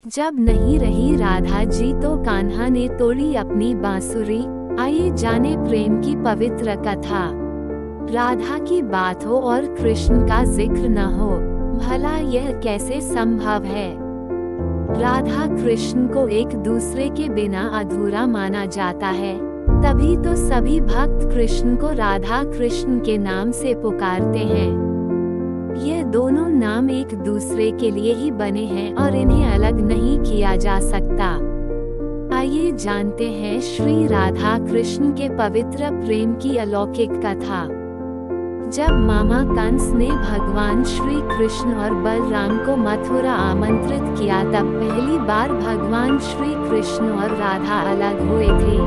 जब नहीं रही राधा जी तो कान्हा ने तोड़ी अपनी बांसुरी। आइए जाने प्रेम की पवित्र कथा। राधा की बात हो और कृष्ण का जिक्र न हो, भला यह कैसे संभव है। राधा कृष्ण को एक दूसरे के बिना अधूरा माना जाता है, तभी तो सभी भक्त कृष्ण को राधा कृष्ण के नाम से पुकारते हैं। ये दोनों नाम एक दूसरे के लिए ही बने हैं और इन्हें अलग नहीं किया जा सकता। आइए जानते हैं श्री राधा कृष्ण के पवित्र प्रेम की अलौकिक कथा। जब मामा कंस ने भगवान श्री कृष्ण और बलराम को मथुरा आमंत्रित किया, तब पहली बार भगवान श्री कृष्ण और राधा अलग हुए थे,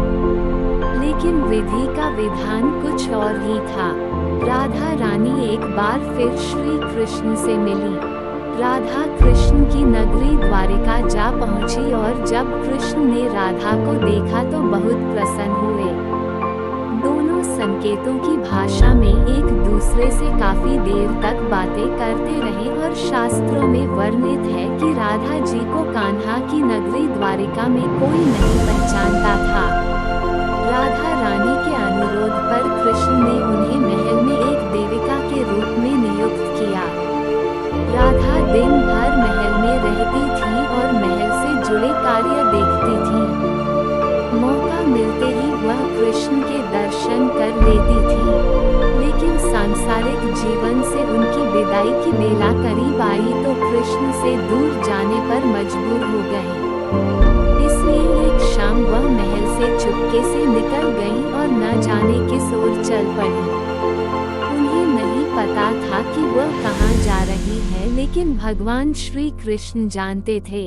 लेकिन विधि का विधान कुछ और ही था। राधा रानी एक बार फिर श्री कृष्ण से मिली। राधा कृष्ण की नगरी द्वारिका जा पहुंची और जब कृष्ण ने राधा को देखा तो बहुत प्रसन्न हुए। दोनों संकेतों की भाषा में एक दूसरे से काफी देर तक बातें करते रहे और शास्त्रों में वर्णित है कि राधा जी को कान्हा की नगरी द्वारिका में कोई नहीं पहचानता था। राधा रानी के अनुरोध पर कृष्ण ने उन्हें महल में एक देविका के रूप में नियुक्त किया। राधा दिन भर महल में रहती थी और महल से जुड़े कार्य देखती थी। मौका मिलते ही वह कृष्ण के दर्शन कर लेती थी, लेकिन सांसारिक जीवन से उनकी विदाई की बेला करीब आई तो कृष्ण से दूर जाने पर मजबूर हो गई। इसलिए एक शाम वह महल से चुपके से निकल गई और न जाने किस ओर चल पड़ी। उन्हें नहीं पता था कि वह कहाँ जा रही है, लेकिन भगवान श्री कृष्ण जानते थे।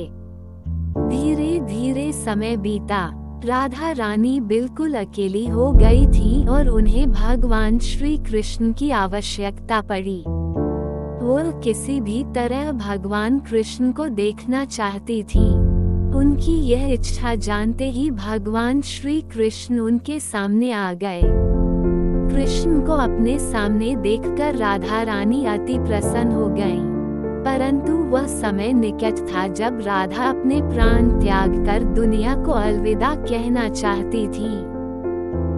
धीरे धीरे समय बीता। राधा रानी बिल्कुल अकेली हो गई थी और उन्हें भगवान श्री कृष्ण की आवश्यकता पड़ी। वह किसी भी तरह भगवान कृष्ण को देखना चाहती थी। उनकी यह इच्छा जानते ही भगवान श्री कृष्ण उनके सामने आ गए। कृष्ण को अपने सामने देखकर राधा रानी अति प्रसन्न हो गईं। परंतु वह समय निकट था जब राधा अपने प्राण त्याग कर दुनिया को अलविदा कहना चाहती थी।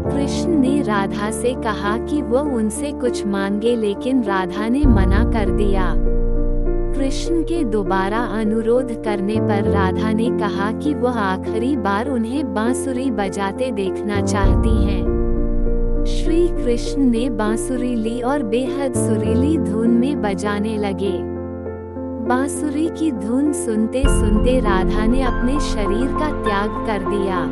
कृष्ण ने राधा से कहा कि वह उनसे कुछ मांगे, लेकिन राधा ने मना कर दिया। कृष्ण के दोबारा अनुरोध करने पर राधा ने कहा कि वह आखिरी बार उन्हें बांसुरी बजाते देखना चाहती हैं। श्री कृष्ण ने बांसुरी ली और बेहद सुरीली धुन में बजाने लगे। बांसुरी की धुन सुनते सुनते राधा ने अपने शरीर का त्याग कर दिया।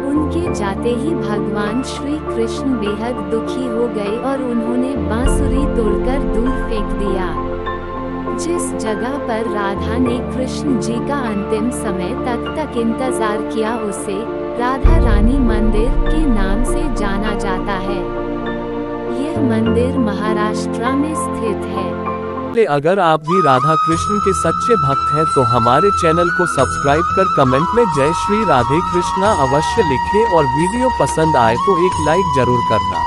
उनके जाते ही भगवान श्री कृष्ण बेहद दुखी हो गए और उन्होंने बांसुरी तोड़कर दूर फेंक दिया। जिस जगह पर राधा ने कृष्ण जी का अंतिम समय तक इंतजार किया, उसे राधा रानी मंदिर के नाम से जाना जाता है। यह मंदिर महाराष्ट्र में स्थित है। अगर आप भी राधा कृष्ण के सच्चे भक्त हैं तो हमारे चैनल को सब्सक्राइब कर कमेंट में जय श्री राधे कृष्णा अवश्य लिखें और वीडियो पसंद आए तो एक लाइक जरूर करना।